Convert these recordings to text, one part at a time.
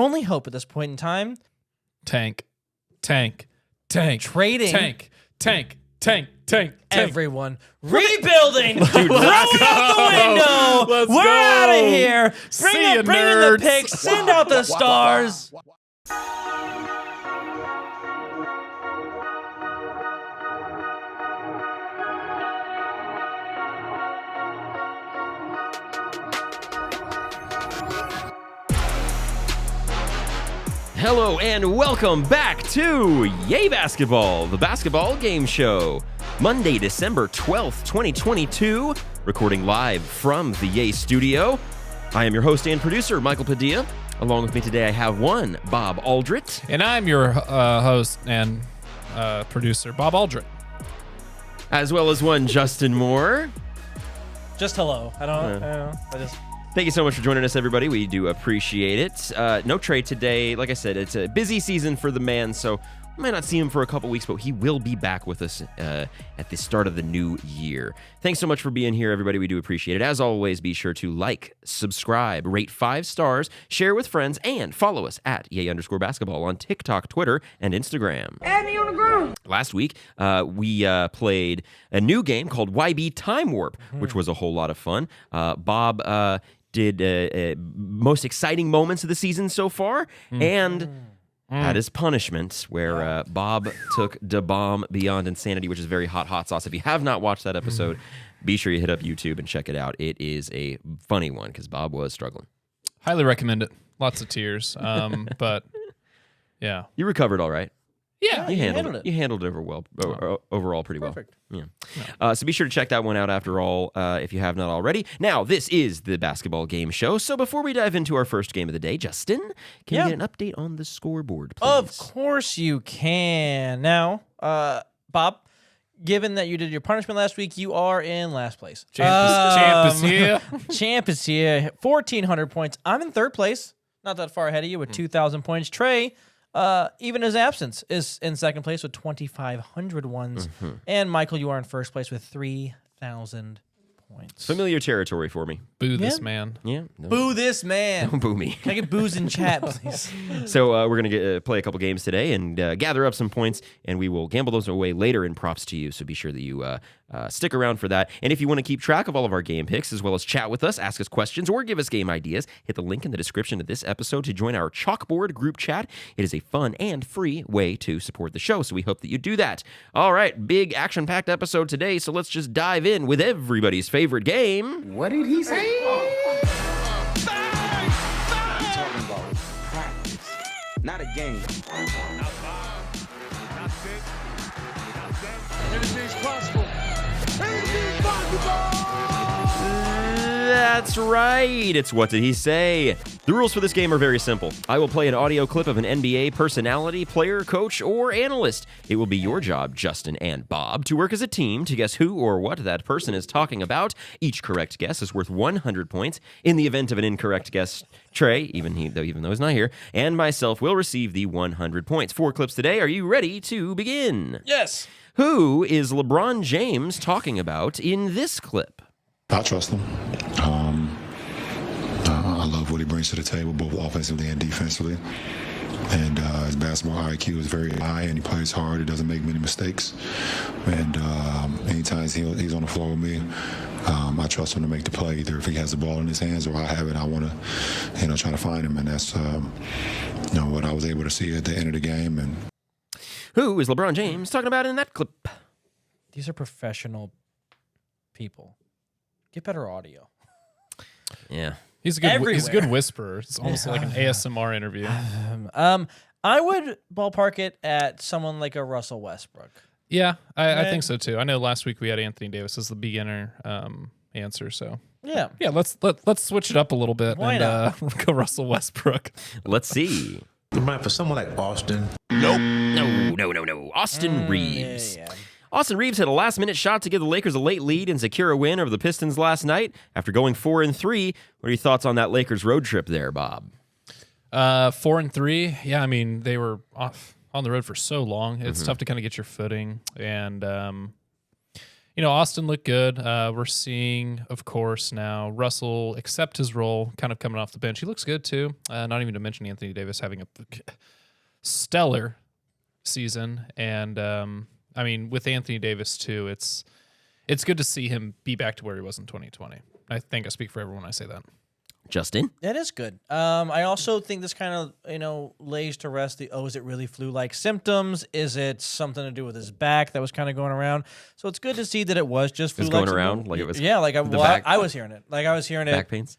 only hope at this point in time. Tank. Trading. Tank. Everyone. Rebuilding. Dude, throw it out the window. We're out of here. Bring in the picks. Send out the stars. Hello and welcome back to Yay Basketball, the basketball game show. Monday, December 12th, 2022, recording live from the Yay studio. I am your host and producer, Michael Padilla. Along with me today, I have one, Bob Aldrett. And I'm your host and producer, Bob Aldrett. As well as one, Justin Moore. Just hello. I don't know. Thank you so much for joining us, everybody. We do appreciate it. No Trey today. Like I said, it's a busy season for the man, so we might not see him for a couple weeks, but he will be back with us at the start of the new year. Thanks so much for being here, everybody. We do appreciate it. As always, be sure to like, subscribe, rate 5 stars, share with friends, and follow us at Yay_basketball on TikTok, Twitter, and Instagram. Add me on the ground. Last week, we played a new game called YB Time Warp, which was a whole lot of fun. Bob did most exciting moments of the season so far, and had his punishment where Bob took Da Bomb Beyond Insanity, which is very hot sauce. If you have not watched that episode, be sure you hit up YouTube and check it out. It is a funny one because Bob was struggling. Highly recommend it. Lots of tears. But yeah. You recovered all right. Yeah, you handled it. You handled it overall pretty Perfect. well. Yeah. So be sure to check that one out after all, if you have not already. Now, this is the basketball game show. So before we dive into our first game of the day, Justin, can you get an update on the scoreboard, please? Of course you can. Now, Bob, given that you did your punishment last week, you are in last place. Champ is here. Champ is here. 1,400 points. I'm in third place. Not that far ahead of you with 2,000 points. Trey, even his absence, is in second place with 2,500 ones. And Michael, you are in first place with 3,000 points. Familiar territory for me. Boo this man. Yeah. No. Boo this man. Don't boo me. Can I get boos in chat, please? So we're going to play a couple games today and gather up some points, and we will gamble those away later in props to you. So be sure that you stick around for that. And if you want to keep track of all of our game picks, as well as chat with us, ask us questions, or give us game ideas, hit the link in the description of this episode to join our Chalkboard group chat. It is a fun and free way to support the show, so we hope that you do that. All right, big action-packed episode today, so let's just dive in with everybody's favorite game. What did he say? Not a game. Anything's possible. Anything's possible. That's right. It's What Did He Say? The rules for this game are very simple. I will play an audio clip of an NBA personality, player, coach, or analyst. It will be your job, Justin and Bob, to work as a team to guess who or what that person is talking about. Each correct guess is worth 100 points. In the event of an incorrect guess, Trey, even though he's not here, and myself will receive the 100 points. 4 clips today. Are you ready to begin? Yes. Who is LeBron James talking about in this clip? I trust him. I love what he brings to the table, both offensively and defensively. And his basketball IQ is very high, and he plays hard. He doesn't make many mistakes. And anytime he's on the floor with me, I trust him to make the play. Either if he has the ball in his hands or I have it, I want to, try to find him. And that's, what I was able to see at the end of the game. And who is LeBron James talking about in that clip? These are professional people. Get better audio. Yeah. He's a good whisperer. It's almost like an ASMR interview. I would ballpark it at someone like a Russell Westbrook. Yeah, I think so too. I know last week we had Anthony Davis as the beginner answer, so yeah. Let's switch it up a little bit. Why and go Russell Westbrook. Let's see. Right, for someone like Austin. Nope. No. Austin Reeves. Yeah. Austin Reeves hit a last-minute shot to give the Lakers a late lead and secure a win over the Pistons last night after going 4-3. What are your thoughts on that Lakers road trip there, Bob? 4-3. Yeah, I mean, they were off on the road for so long. It's tough to kind of get your footing. And, Austin looked good. We're seeing, of course, now Russell accept his role, kind of coming off the bench. He looks good too. Not even to mention Anthony Davis having a stellar season, and with Anthony Davis too, it's good to see him be back to where he was in 2020. I think I speak for everyone when I say that. Justin? That is good. I also think this kind of, lays to rest is it really flu-like symptoms? Is it something to do with his back that was kind of going around? So it's good to see that it was just flu-like. Going symptoms. around? Like it was I was hearing it. Back pains?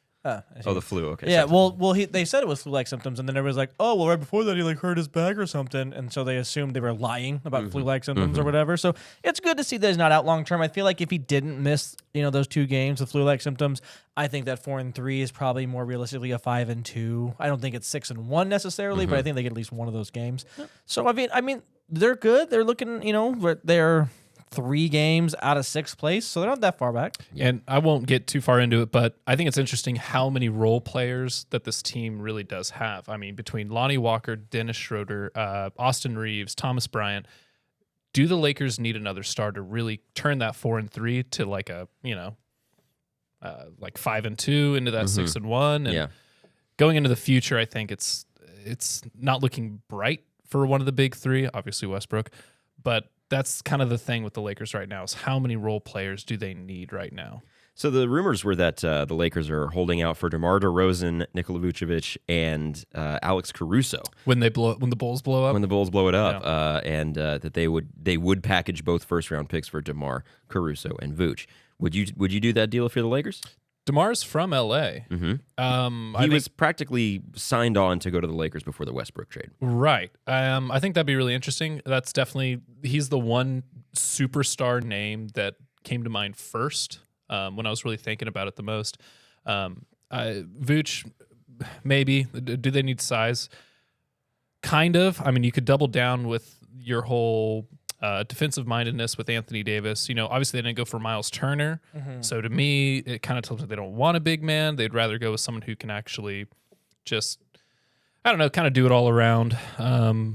The flu. Okay. Yeah, sorry. they said it was flu-like symptoms, and then everybody's like, oh, well, right before that, he hurt his back or something, and so they assumed they were lying about flu-like symptoms or whatever. So it's good to see that he's not out long term. I feel like if he didn't miss, those 2 games with flu-like symptoms, I think that 4-3 is probably more realistically a 5-2. I don't think it's 6-1 necessarily, but I think they get at least one of those games. Yep. So I mean, they're good. They're looking, they're 3 games out of 6th place, so they're not that far back. And I won't get too far into it, but I think it's interesting how many role players that this team really does have. I mean, between Lonnie Walker, Dennis Schroeder, Austin Reeves, Thomas Bryant, do the Lakers need another star to really turn that 4-3 to like a, like 5-2 into that 6-1? And going into the future, I think it's not looking bright for one of the big 3, obviously Westbrook, but that's kind of the thing with the Lakers right now is how many role players do they need right now? So the rumors were that the Lakers are holding out for DeMar DeRozan, Nikola Vucevic, and Alex Caruso when the Bulls blow up. When the Bulls blow it up, Yeah. and that they would package both first-round picks for DeMar, Caruso, and Vooch. Would you do that deal if you're the Lakers? DeMar's from LA. He was practically signed on to go to the Lakers before the Westbrook trade. Right. I think that'd be really interesting. That's definitely he's the one superstar name that came to mind first when I was really thinking about it the most. Vooch, maybe. Do they need size? Kind of. I mean, you could double down with your whole defensive mindedness with Anthony Davis. Obviously they didn't go for Miles Turner. So to me, it kind of tells me they don't want a big man. They'd rather go with someone who can actually just, kind of do it all around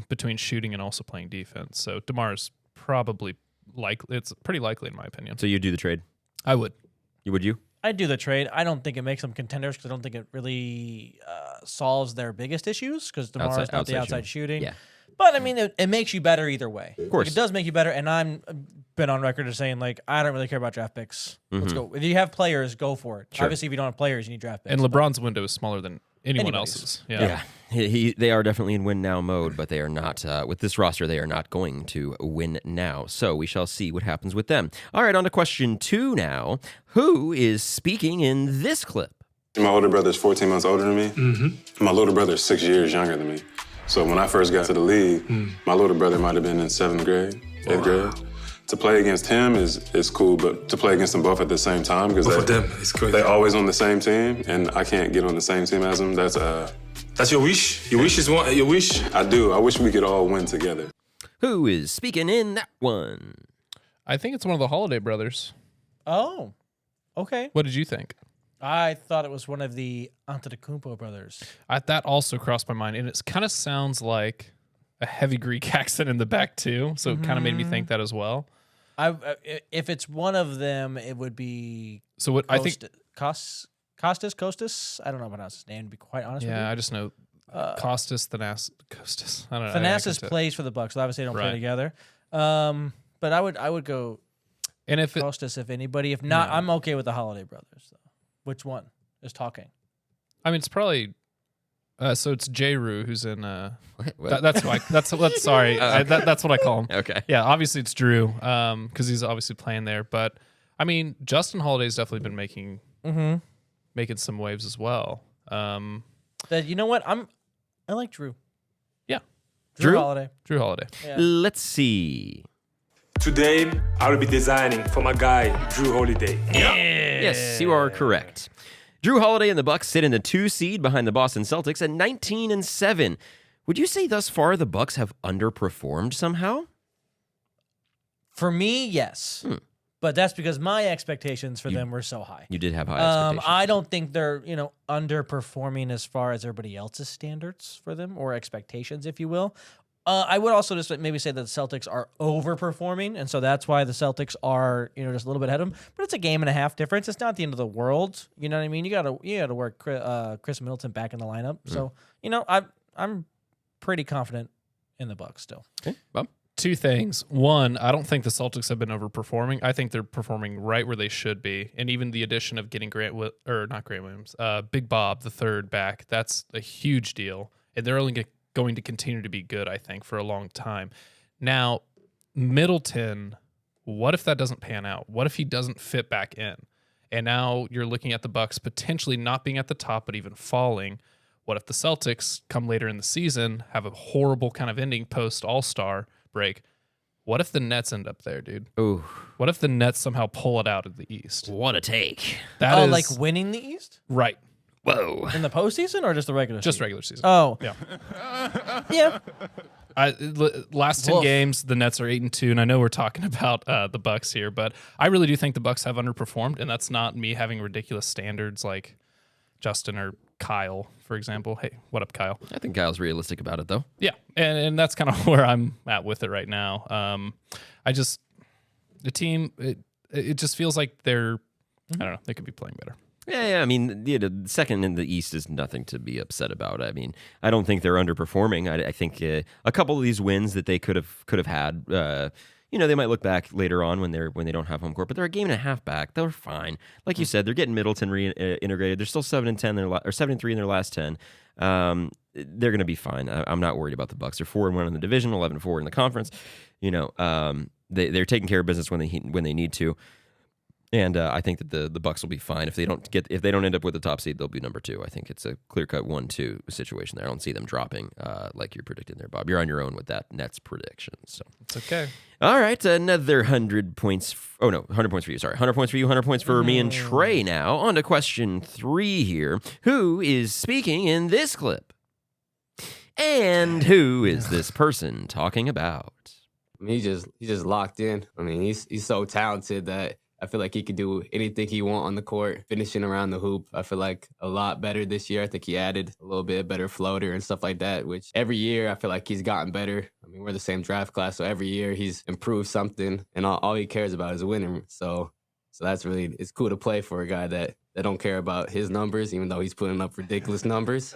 between shooting and also playing defense. So DeMar's probably it's pretty likely in my opinion. So you do the trade? I would. Would you? I'd do the trade. I don't think it makes them contenders because I don't think it really solves their biggest issues because DeMar's not the outside shooting. Yeah. But I mean, it makes you better either way. Of course, it does make you better. And I'm been on record as saying I don't really care about draft picks. Let's go. If you have players, go for it. Sure. Obviously, if you don't have players, you need draft picks. And LeBron's window is smaller than anyone Anybody's. else's. Yeah. They are definitely in win now mode, but they are not with this roster. They are not going to win now. So we shall see what happens with them. All right, on to question 2 now. Who is speaking in this clip? My older brother is 14 months older than me. My little brother is 6 years younger than me. So when I first got to the league, my little brother might have been in 7th grade, 8th grade. To play against him is cool, but to play against them both at the same time because they're always on the same team, and I can't get on the same team as them. That's your wish. Your wish is one. Your wish. I do. I wish we could all win together. Who is speaking in that one? I think it's one of the Holiday brothers. Oh, okay. What did you think? I thought it was one of the Antetokounmpo brothers. That also crossed my mind, and it kind of sounds like a heavy Greek accent in the back too, so it kind of made me think that as well. If it's one of them, it would be. So what I think Costas. I don't know how to pronounce his name. To be quite honest with you. Yeah, I just know Costas Costas. I don't know. Thanasis plays for the Bucks. So obviously, they don't play together. But I would go. And if Costas, if anybody, if not, I'm okay with the Holiday brothers. Though. Which one is talking? I mean, it's probably. So it's J-Rue who's in. What? That's sorry. That's what I call him. Okay. Yeah, obviously it's Drew, because he's obviously playing there. But I mean, Justin Holiday's definitely been making some waves as well. That you know what I like Drew. Yeah, Drew Holiday. Drew Holiday. Yeah. Let's see. Today, I will be designing for my guy, Drew Holiday. Yes, you are correct. Drew Holiday and the Bucks sit in the 2 seed behind the Boston Celtics at 19-7. Would you say thus far the Bucks have underperformed somehow? For me, yes. But that's because my expectations for them were so high. You did have high expectations. I don't think they're, underperforming as far as everybody else's standards for them or expectations, if you will. I would also just maybe say that the Celtics are overperforming, and so that's why the Celtics are, just a little bit ahead of them. But it's a game and a half difference. It's not the end of the world. You know what I mean? You gotta work Chris Middleton back in the lineup. So I'm pretty confident in the Bucks still. Okay, Bob. Two things. One, I don't think the Celtics have been overperforming. I think they're performing right where they should be. And even the addition of getting not Grant Williams, Big Bob the third back, that's a huge deal. And they're only going to continue to be good, I think, for a long time. Now, Middleton, what if that doesn't pan out? What if he doesn't fit back in? And now you're looking at the Bucks potentially not being at the top, but even falling. What if the Celtics come later in the season, have a horrible kind of ending post All-Star break? What if the Nets end up there, dude? Ooh. What if the Nets somehow pull it out of the East? What a take. That is like winning the East right. Whoa. in the postseason or just the regular Just season? regular season. Oh, Yeah. yeah. Last 10 games, the Nets are 8-2, and I know we're talking about the Bucks here, but I really do think the Bucks have underperformed, and that's not me having ridiculous standards like Justin or Kyle, for example. Hey, what up, Kyle? I think Kyle's realistic about it, though. Yeah, and that's kind of where I'm at with it right now. The team, it just feels like they're, I don't know, they could be playing better. Yeah. I mean, the second in the East is nothing to be upset about. I mean, I don't think they're underperforming. I think a couple of these wins that they could have had, they might look back later on when they don't have home court, but they're a game and a half back. They're fine. Like you said, they're getting Middleton reintegrated. They're still 7-10 or 7-3 in their last 10. They're going to be fine. I'm not worried about the Bucks. They're 4-1 in the division, 11-4 in the conference. They're taking care of business when they need to. And I think that the Bucks will be fine. If they don't end up with the top seed, they'll be number 2. I think it's a clear-cut 1-2 situation there. I don't see them dropping like you're predicting there, Bob. You're on your own with that Nets prediction. So It's okay. all right, another 100 points. 100 points for you. Sorry, 100 points for you, 100 points for me and Trey now. On to question 3 here. Who is speaking in this clip? And who is this person talking about? I mean, he's just locked in. I mean, he's so talented that I feel like he could do anything he want on the court, finishing around the hoop. I feel like a lot better this year. I think he added a little bit better floater and stuff like that, which every year I feel like he's gotten better. I mean, we're the same draft class, so every year he's improved something, and all he cares about is winning. So that's really, it's cool to play for a guy that don't care about his numbers, even though he's putting up ridiculous numbers.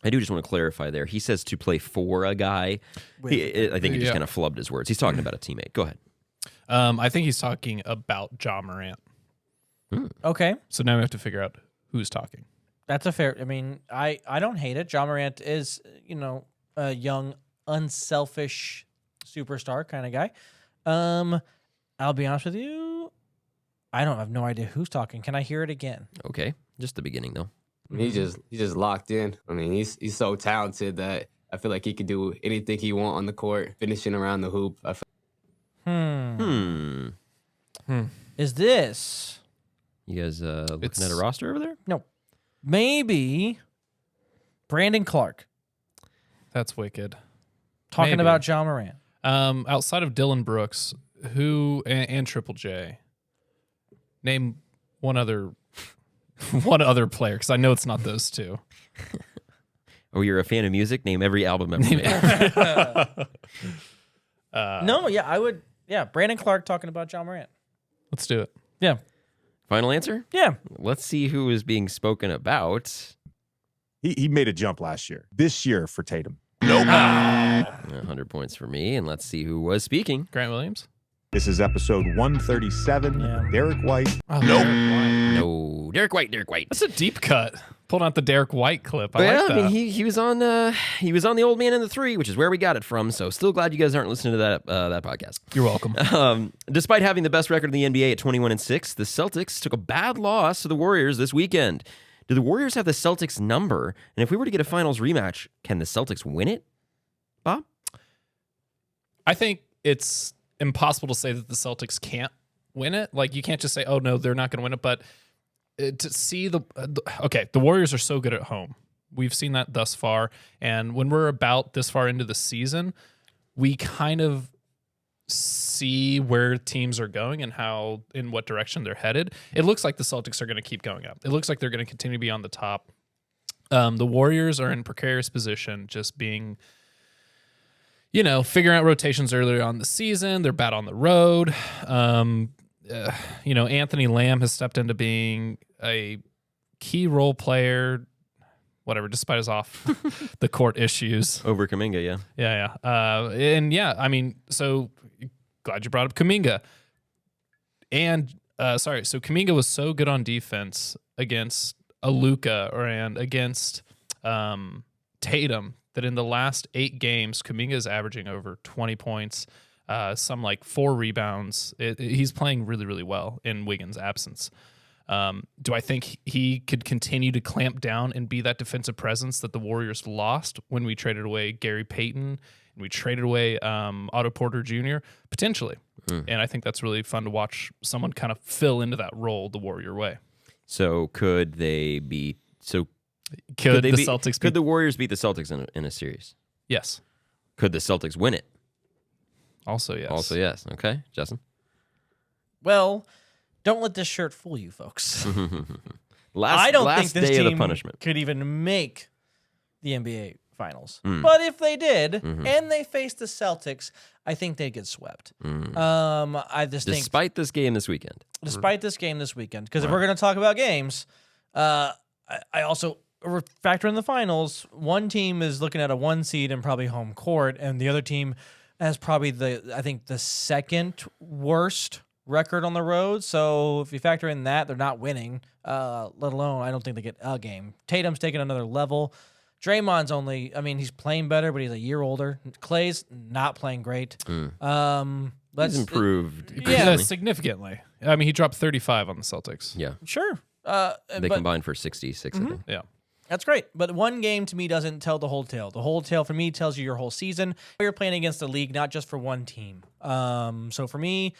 I do just want to clarify there. He says to play for a guy. I think he just kind of flubbed his words. He's talking about a teammate. Go ahead. I think he's talking about Ja Morant. Okay. So now we have to figure out who's talking. That's a fair. I mean, I don't hate it. Ja Morant is, a young, unselfish superstar kind of guy. I'll be honest with you. I have no idea who's talking. Can I hear it again? Okay, just the beginning though. I mean, he's just locked in. I mean, he's so talented that I feel like he could do anything he want on the court, finishing around the hoop. Is this? You guys looking at a roster over there? No. Maybe Brandon Clark That's wicked. talking Maybe. about Ja Morant. Outside of Dylan Brooks, who and Triple J, name one other player, because I know it's not those two. Oh, you're a fan of music? Name every album ever made. No, yeah, I would. Yeah, Brandon Clark talking about Ja Morant. Let's do it. Yeah. Final answer? Yeah. Let's see who is being spoken about. He made a jump last year. This year for Tatum. 100 points for me, and let's see who was speaking. Grant Williams? This is episode 137. Yeah. Derek White. Oh, nope. No, Derek White. That's a deep cut. Pulled out the Derek White clip. I Well, like that. I mean, he was on the Old Man and the Three, which is where we got it from. So, still glad you guys aren't listening to that podcast. You're welcome. Despite having the best record in the NBA at 21-6, the Celtics took a bad loss to the Warriors this weekend. Do the Warriors have the Celtics number? And if we were to get a finals rematch, can the Celtics win it? Bob? I think it's impossible to say that the Celtics can't win it. Like, you can't just say, oh, no, they're not going to win it. But to see the Warriors are so good at home. We've seen that thus far. And when we're about this far into the season, we kind of see where teams are going and in what direction they're headed. It looks like the Celtics are going to keep going up. It looks like they're going to continue to be on the top. The Warriors are in precarious position, just being, figuring out rotations earlier on the season. They're bad on the road. Anthony Lamb has stepped into being a key role player, whatever, despite his off the court issues. Over Kuminga, yeah. So glad you brought up Kuminga. And so Kuminga was so good on defense against Luka and against Tatum that in the last 8 games, Kuminga is averaging over 20 points, some like 4 rebounds. He's playing really, really well in Wiggins' absence. Do I think he could continue to clamp down and be that defensive presence that the Warriors lost when we traded away Gary Payton and we traded away Otto Porter Jr.? Potentially. And I think that's really fun to watch someone kind of fill into that role the Warrior way. So could they be? So could the Celtics? Could the Warriors beat the Celtics in a series? Yes. Could the Celtics win it? Also yes. Okay, Justin. Well, don't let this shirt fool you, folks. I don't think this day of team the punishment could even make the NBA Finals. But if they did, and they faced the Celtics, I think they'd get swept. I just think despite this game this weekend. Because if we're going to talk about games, I also factor in the finals. One team is looking at a 1 seed and probably home court, and the other team has probably the second worst record on the road. So if you factor in that, they're not winning, let alone I don't think they get a game. Tatum's taking another level. Draymond's he's playing better, but he's a year older. Clay's not playing great. He's improved. Significantly. I mean, he dropped 35 on the Celtics. Yeah. Sure. They combined for 66, I think. Yeah. That's great. But one game to me doesn't tell the whole tale. The whole tale for me tells you your whole season. You're playing against the league, not just for one team. So for me,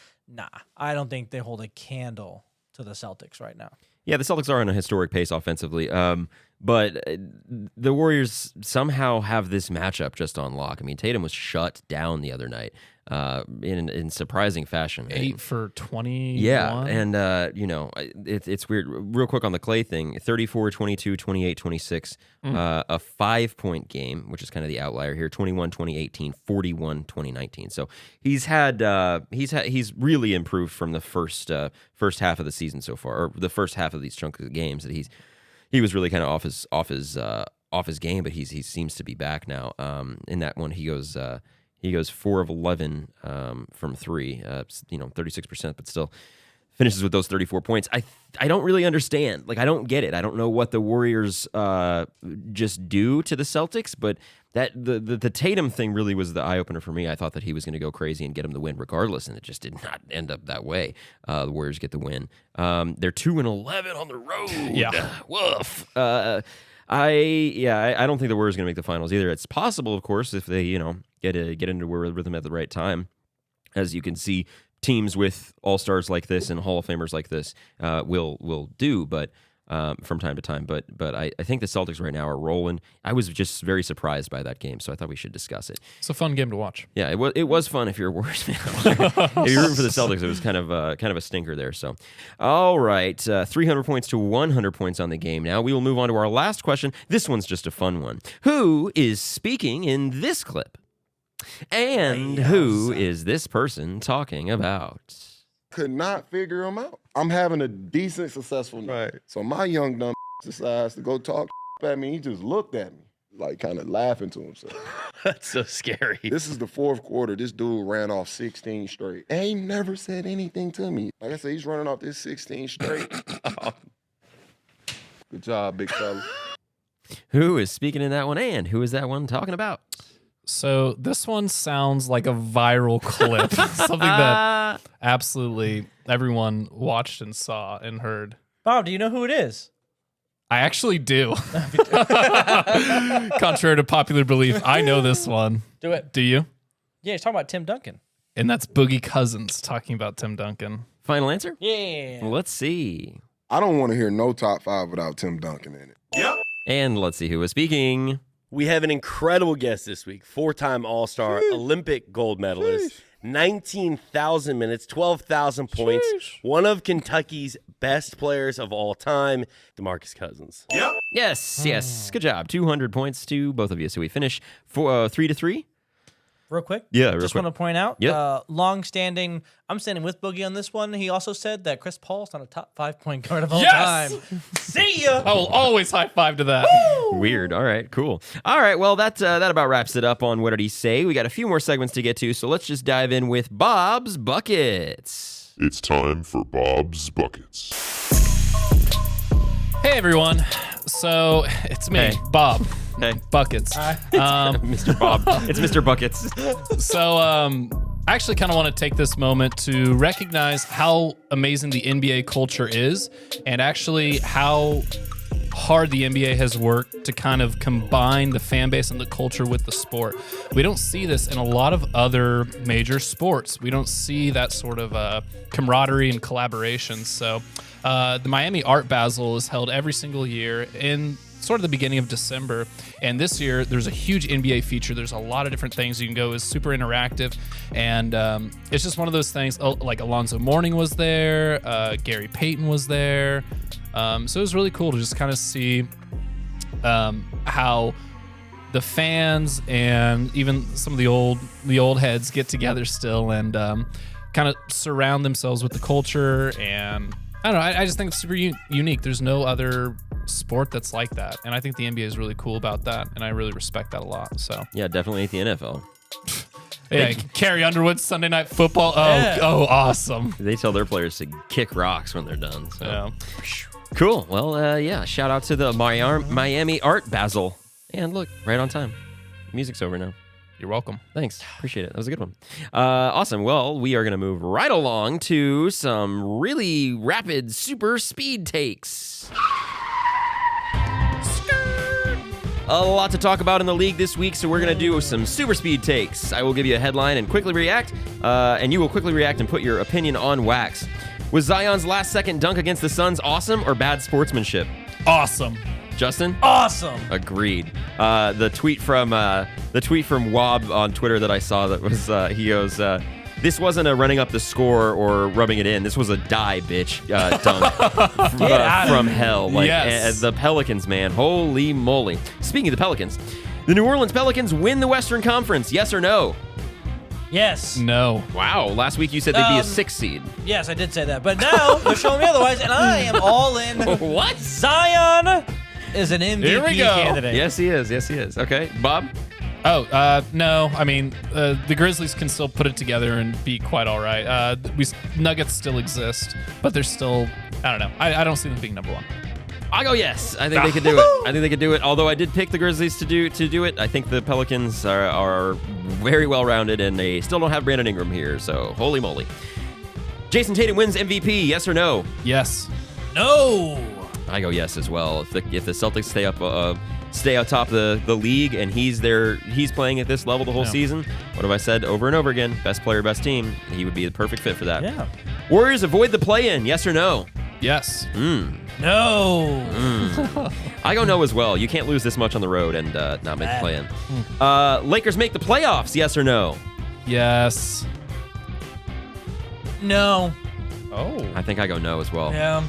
I don't think they hold a candle to the Celtics right now. Yeah, the Celtics are on a historic pace offensively. But the Warriors somehow have this matchup just on lock. I mean, Tatum was shut down the other night in surprising fashion. 8 for 21. Yeah, and it's weird. Real quick on the Clay thing, 34, 22, 28, 26. A 5-point game, which is kind of the outlier here, 21, 2018, 41, 2019. So he's really improved from the first half of the season so far, or the first half of these chunks of games that he was really kind of off his game, but he seems to be back now. In that one, he goes 4 of 11 from 3, 36%, but still finishes with those 34 points. I don't really understand. I don't get it. I don't know what the Warriors just do to the Celtics, but that the Tatum thing really was the eye opener for me. I thought that he was going to go crazy and get him the win regardless, and it just did not end up that way. The Warriors get the win. They're 2-11 on the road. Yeah, woof. I don't think the Warriors are going to make the finals either. It's possible, of course, if they get into a rhythm at the right time. As you can see, teams with all-stars like this and Hall of Famers like this will do, but from time to time. But I think the Celtics right now are rolling. I was just very surprised by that game, so I thought we should discuss it. It's a fun game to watch. Yeah, it was fun if you're a Warriors fan. If you're rooting for the Celtics, it was kind of a stinker there. So, all right, 300 points to 100 points on the game. Now we will move on to our last question. This one's just a fun one. Who is speaking in this clip? And who is this person talking about? Could not figure him out. I'm having a decent, successful night. So my young dumb decides to go talk at me. He just looked at me, kind of laughing to himself. That's so scary. This is the 4th quarter. This dude ran off 16 straight. And he never said anything to me. Like I said, he's running off this 16 straight. Good job, big fella. Who is speaking in that one, and who is that one talking about? So this one sounds like a viral clip, something that absolutely everyone watched and saw and heard. Bob, do you know who it is? I actually do. Contrary to popular belief, I know this one. Do it. Do you? Yeah, he's talking about Tim Duncan. And that's Boogie Cousins talking about Tim Duncan. Final answer? Yeah. Well, let's see. I don't want to hear no top 5 without Tim Duncan in it. Yep. And let's see who is speaking. We have an incredible guest this week, 4-time All-Star, Olympic gold medalist, 19,000 minutes, 12,000 points, one of Kentucky's best players of all time, DeMarcus Cousins. Yep. Yes. Good job. 200 points to both of you. So we finish 3-3. Real quick. Yeah, real Just quick. want to point out, Yep. long-standing, I'm standing with Boogie on this one. He also said that Chris Paul's not a top 5 point guard of all Yes! time. See ya! I will always high five to that. Weird. All right, cool. All right, well, that about wraps it up on What Did He Say? We got a few more segments to get to, so let's just dive in with Bob's Buckets. It's time for Bob's Buckets. Hey, everyone. So it's me, Hey. Bob. Hey. Buckets. Mr. Bob. It's Mr. Buckets. So I actually kind of want to take this moment to recognize how amazing the NBA culture is and actually how hard the NBA has worked to kind of combine the fan base and the culture with the sport. We don't see this in a lot of other major sports. We don't see that sort of camaraderie and collaboration. So the Miami Art Basel is held every single year in sort of the beginning of December. And this year, there's a huge NBA feature. There's a lot of different things you can go. It's super interactive. And it's just one of those things. Like Alonzo Mourning was there. Gary Payton was there. So it was really cool to just kind of see how the fans and even some of the old heads get together still and kind of surround themselves with the culture. And I don't know. I just think it's super unique. There's no other sport that's like that, and I think the NBA is really cool about that, and I really respect that a lot. So Yeah, definitely ain't the NFL. yeah, Carrie Underwood Sunday Night Football. Yeah. Oh, awesome. They tell their players to kick rocks when they're done. So. Yeah. Cool. Well, yeah, shout out to the Miami Art Basel. And look, right on time. Music's over now. You're welcome. Thanks. Appreciate it. That was a good one. Awesome. Well, we are going to move right along to some really rapid super speed takes. A lot to talk about in the league this week, so we're going to do some super speed takes. I will give you a headline and quickly react, and you will quickly react and put your opinion on wax. Was Zion's last-second dunk against the Suns awesome or bad sportsmanship? Awesome. Justin? Awesome. Agreed. The tweet from Wob on Twitter that I saw that was he goes, this wasn't a running up the score or rubbing it in. This was a die, bitch, dunk from hell. Like Yes. the Pelicans, man. Holy moly. Speaking of the Pelicans, the New Orleans Pelicans win the Western Conference. Yes or no? Yes. No. Wow. Last week you said they'd be a 6 seed. Yes, I did say that. But now they're showing me otherwise, and I am all in. What? Zion is an MVP Here we go. candidate. Yes, he is. Yes, he is. Okay, Bob? Oh, no. I mean, the Grizzlies can still put it together and be quite all right. Nuggets still exist, but they're still, I don't know. I don't see them being number one. I go yes. I think they could do it. I think they could do it. Although I did pick the Grizzlies to do it. I think the Pelicans are very well rounded, and they still don't have Brandon Ingram here. So holy moly! Jason Tatum wins MVP. Yes or no? Yes. No. I go yes as well. If the Celtics stay atop the league and he's playing at this level the whole season. What have I said over and over again? Best player, best team. He would be the perfect fit for that. Yeah. Warriors avoid the play-in. Yes or no? Yes. No. I go no as well. You can't lose this much on the road and not make the play-in. Lakers make the playoffs. Yes or no? Yes. No. Oh. I think I go no as well. Yeah.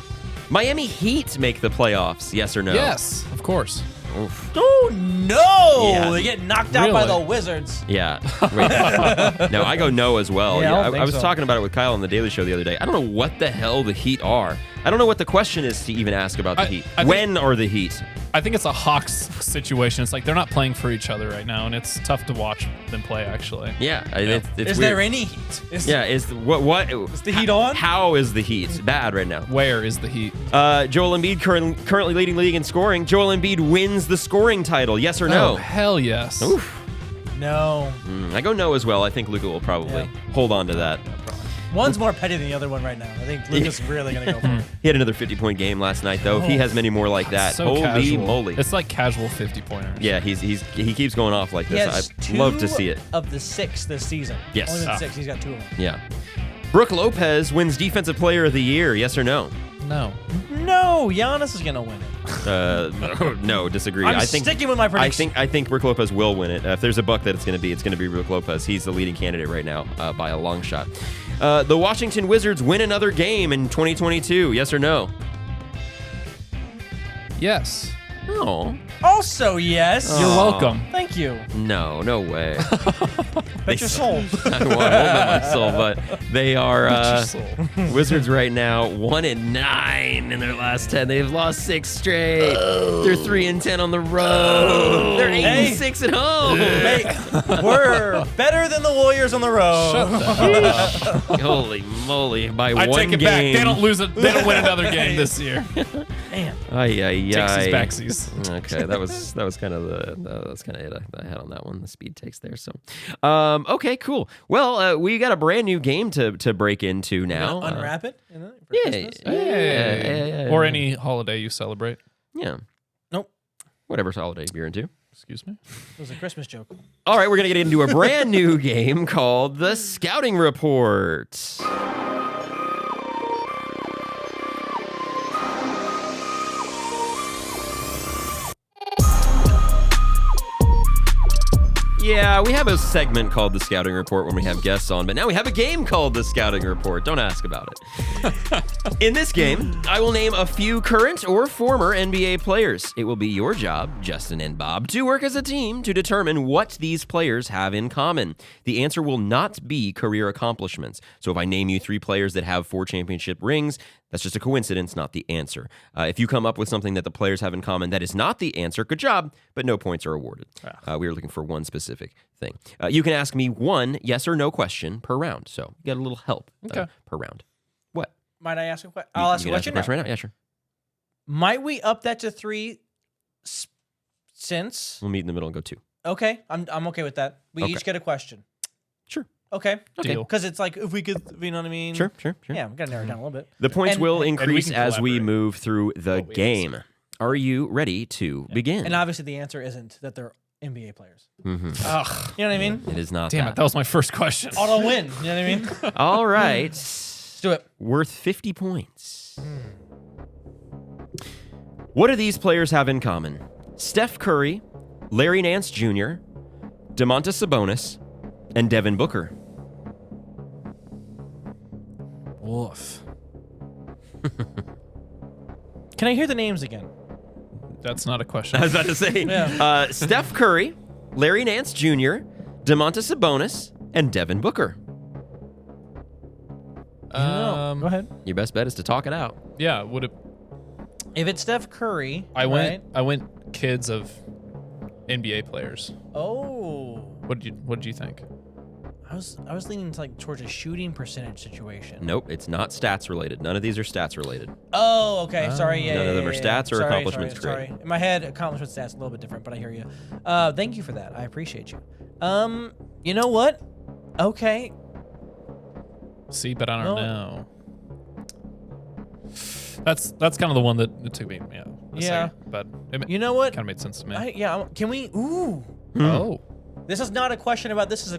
Miami Heat make the playoffs. Yes or no? Yes, of course. Oof. Oh, no. Yeah. They get knocked out by Really? the Wizards. Yeah. Wait. No, I go no as well. Yeah, I don't think I was so. talking about it with Kyle on the Daily Show the other day. I don't know what the hell the Heat are. I don't know what the question is to even ask about the Heat. I think- When are the Heat? I think it's a Hawks situation. It's like they're not playing for each other right now, and it's tough to watch them play, actually. Yeah. It's Is weird. there any heat? Is What? Is the Heat on? How is the Heat? Bad right now. Where is the Heat? Joel Embiid currently leading the league in scoring. Joel Embiid wins the scoring title. Yes or Oh, no? hell yes. Oof. No. I go no as well. I think Luka will probably hold on to that. One's more petty than the other one right now. I think Luka's really going to go for it. He had another 50-point game last night, though. If he has many more like that, So holy casual. moly. It's like casual 50-pointers. Yeah, he keeps going off like He this. has I'd 2 love to see it. of the 6 this season. Yes. Only been 6. He's got 2 of them. Yeah. Brooke Lopez wins Defensive Player of the Year. Yes or no? No. No, Giannis is going to win it. No, disagree. I'm I think sticking with my prediction. I think Brooke Lopez will win it. If there's a buck that it's going to be Brooke Lopez. He's the leading candidate right now by a long shot. The Washington Wizards win another game in 2022. Yes or no? Yes. Oh. Also, yes. You're welcome. Thank you. No way. Bet your soul. I won't bet my soul, but they are Wizards right now 1-9 in their last 10. They've lost 6 straight. They're 3-10 on the road. They're 8-6 at home. Hey, we're better than the Warriors on the road. Holy moly! By one game. I take it back. They don't lose it. They don't win another game this year. Man. Takesies backsies. Okay, that was kind of it I had on that one. The speed takes there. So, okay, cool. Well, we got a brand new game to break into now. Unwrap it. For Yeah, Christmas? yeah. Or any holiday you celebrate. Yeah. Nope. Whatever holiday you're into. Excuse me. It was a Christmas joke. All right, we're gonna get into a brand new game called the Scouting Report. Yeah, we have a segment called the Scouting Report when we have guests on, but now we have a game called the Scouting Report. Don't ask about it. In this game, I will name a few current or former NBA players. It will be your job, Justin and Bob, to work as a team to determine what these players have in common. The answer will not be career accomplishments. So if I name you 3 players that have 4 championship rings, that's just a coincidence, not the answer. If you come up with something that the players have in common that is not the answer, good job, but no points are awarded. We are looking for one specific thing. You can ask me one yes or no question per round, so you get a little help per round. What? Might I ask a question? I'll ask a question right now. Yeah, sure. Might we up that to 3 since? We'll meet in the middle and go 2. Okay, I'm okay with that. We each get a question. Sure. Okay. Deal. Because it's like, if we could, you know what I mean? Sure. Yeah, we got to narrow it down a little bit. The points will increase as we collaborate. move through the game. Are you ready to begin? And obviously the answer isn't that they're NBA players. Mm-hmm. Ugh. You know what I mean? It is not Damn it. That was my first question. Auto win. You know what I mean? All right. Let's do it. Worth 50 points. What do these players have in common? Steph Curry, Larry Nance Jr., Domantas Sabonis, and Devin Booker. Woof. Can I hear the names again? That's not a question. I was about to say, Steph Curry, Larry Nance Jr., Domantas Sabonis, and Devin Booker. Go ahead. Your best bet is to talk it out. Yeah, would it? If it's Steph Curry, I went kids of NBA players. Oh. What did you think? I was leaning towards a shooting percentage situation. Nope, it's not stats related. None of these are stats related. Oh, okay. Sorry. Yeah. None of them are stats or Sorry, accomplισμents. Sorry. In my head, accomplishment stats a little bit different, but I hear you. Thank you for that. I appreciate you. You know what? Okay. See, but I don't know. That's kind of the one that it took me. A second, but you know what? Kind of made sense to me. Can we? Ooh. Oh. This is not a question about this. Is a